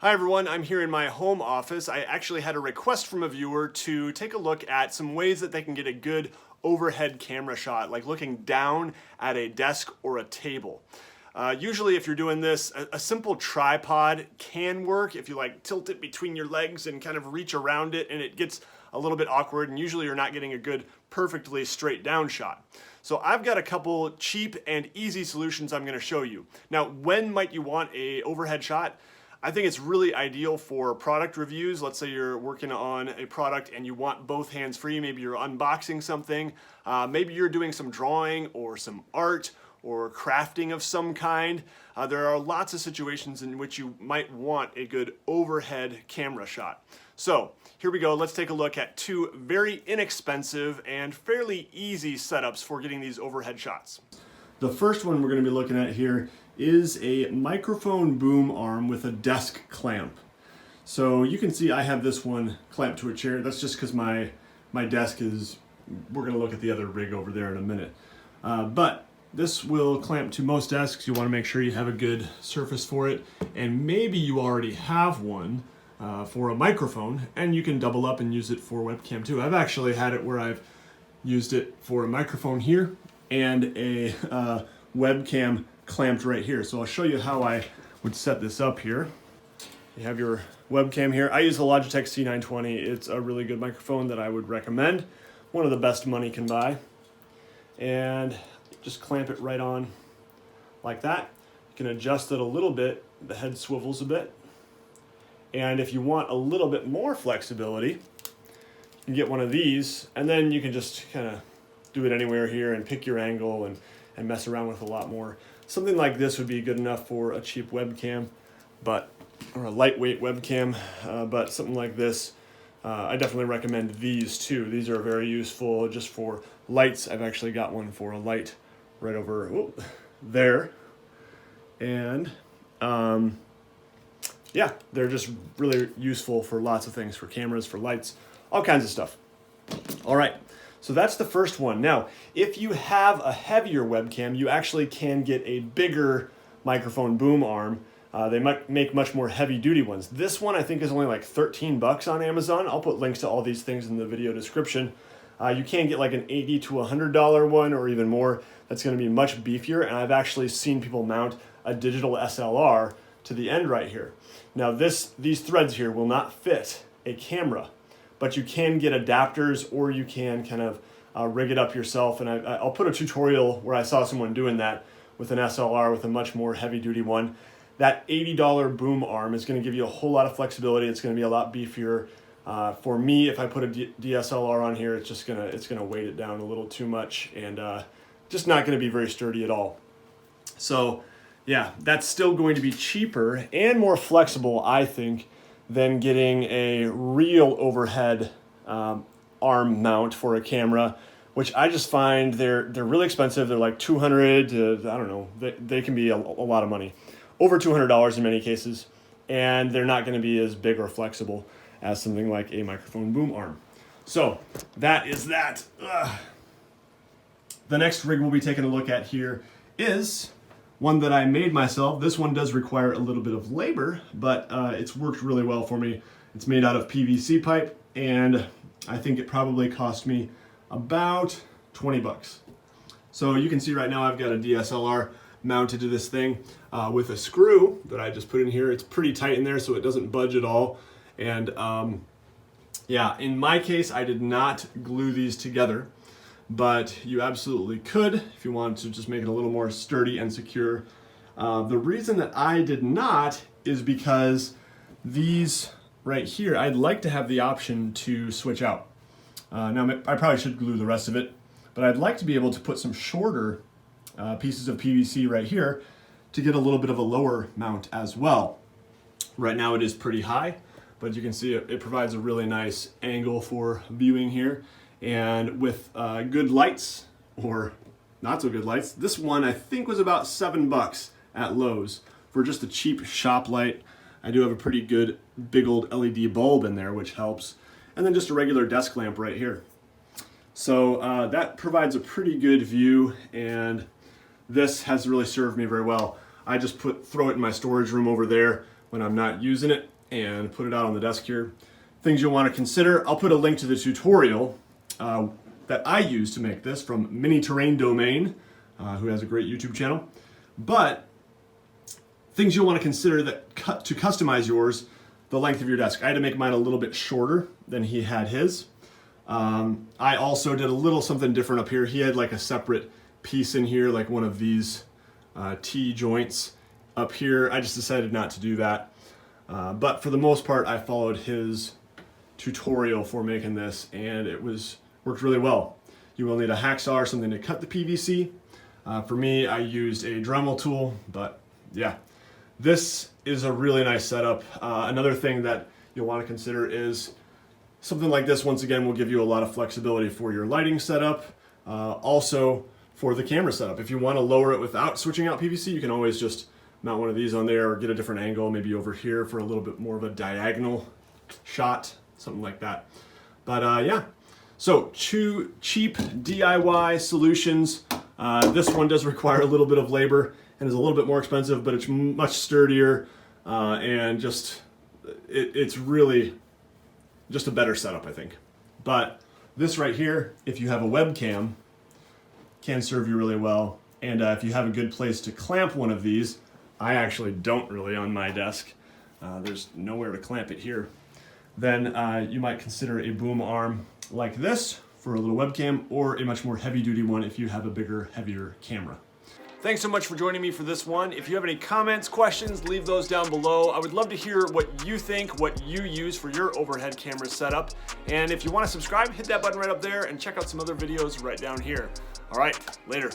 Hi everyone, I'm here in my home office. I actually had a request from a viewer to take a look at some ways that they can get a good overhead camera shot, like looking down at a desk or a table. Usually if you're doing this, a simple tripod can work if you like tilt it between your legs and kind of reach around it, and it gets a little bit awkward, and usually you're not getting a good perfectly straight down shot. So I've got a couple cheap and easy solutions I'm going to show you. Now, when might you want a overhead shot? I think it's really ideal for product reviews. Let's say you're working on a product and you want both hands free. Maybe you're unboxing something. Maybe you're doing some drawing or some art or crafting of some kind. There are lots of situations in which you might want a good overhead camera shot. So here we go. Let's take a look at two very inexpensive and fairly easy setups for getting these overhead shots. The first one we're going to be looking at here is a microphone boom arm with a desk clamp. So you can see I have this one clamped to a chair. That's just because my desk is, we're going to look at the other rig over there in a minute. But this will clamp to most desks. You want to make sure you have a good surface for it, and maybe you already have one for a microphone, and you can double up and use it for webcam too. I've actually had it where I've used it for a microphone here and a webcam clamped right here. So I'll show you how I would set this up here. You have your webcam here. I use the Logitech C920. It's a really good microphone that I would recommend. One of the best money can buy. And just clamp it right on like that. You can adjust it a little bit. The head swivels a bit. And if you want a little bit more flexibility, you can get one of these, and then you can just kind of do it anywhere here and pick your angle and mess around with a lot more. Something like this would be good enough for a cheap webcam, or a lightweight webcam, but something like this, I definitely recommend these too. These are very useful just for lights. I've actually got one for a light right over there. And yeah, they're just really useful for lots of things, for cameras, for lights, all kinds of stuff. All right. So that's the first one. Now, if you have a heavier webcam, you actually can get a bigger microphone boom arm. They might make much more heavy-duty ones. This one I think is only like 13 bucks on Amazon. I'll put links to all these things in the video description. You can get like an $80 to $100 one or even more. That's going to be much beefier, and I've actually seen people mount a digital SLR to the end right here. Now these threads here will not fit a camera, but you can get adapters, or you can kind of rig it up yourself. And I'll put a tutorial where I saw someone doing that with an SLR with a much more heavy duty one. That $80 boom arm is going to give you a whole lot of flexibility. It's going to be a lot beefier. For me, if I put a DSLR on here, it's gonna weight it down a little too much, and just not going to be very sturdy at all. So yeah, that's still going to be cheaper and more flexible, I think, than getting a real overhead arm mount for a camera, which I just find they're really expensive. They're like $200 to, I don't know, they can be a lot of money, over $200 in many cases, and they're not going to be as big or flexible as something like a microphone boom arm. So that is that. The next rig we'll be taking a look at here is one that I made myself. This one does require a little bit of labor, but it's worked really well for me. It's made out of PVC pipe, and I think it probably cost me about 20 bucks. So you can see right now I've got a DSLR mounted to this thing with a screw that I just put in here. It's pretty tight in there so it doesn't budge at all. And yeah, in my case, I did not glue these together, but you absolutely could if you wanted to just make it a little more sturdy and secure. The reason that I did not is because these right here, I'd like to have the option to switch out. Now, I probably should glue the rest of it, but I'd like to be able to put some shorter pieces of PVC right here to get a little bit of a lower mount as well. Right now it is pretty high, but you can see it provides a really nice angle for viewing here. And with good lights, or not so good lights, this one I think was about 7 bucks at Lowe's for just a cheap shop light. I do have a pretty good big old LED bulb in there, which helps. And then just a regular desk lamp right here. So that provides a pretty good view, and this has really served me very well. I just throw it in my storage room over there when I'm not using it and put it out on the desk here. Things you'll want to consider. I'll put a link to the tutorial that I use to make this from Mini Terrain Domain, who has a great YouTube channel. But things you'll want to consider that to customize yours, the length of your desk. I had to make mine a little bit shorter than he had his. I also did a little something different up here. He had like a separate piece in here, like one of these T joints up here. I just decided not to do that. But for the most part, I followed his tutorial for making this, and it worked really well. You will need a hacksaw or something to cut the PVC. For me, I used a Dremel tool, but yeah, this is a really nice setup. Another thing that you'll want to consider is something like this, once again, will give you a lot of flexibility for your lighting setup, also for the camera setup. If you want to lower it without switching out PVC, you can always just mount one of these on there or get a different angle, maybe over here for a little bit more of a diagonal shot, something like that. But yeah, so 2 cheap DIY solutions. This one does require a little bit of labor and is a little bit more expensive, but it's much sturdier and it's really just a better setup, I think. But this right here, if you have a webcam, can serve you really well. And if you have a good place to clamp one of these, I actually don't really on my desk. There's nowhere to clamp it here. Then you might consider a boom arm like this for a little webcam, or a much more heavy-duty one if you have a bigger, heavier camera. Thanks so much for joining me for this one. If you have any comments, questions, leave those down below. I would love to hear what you think, what you use for your overhead camera setup. And if you want to subscribe, hit that button right up there and check out some other videos right down here. All right, later.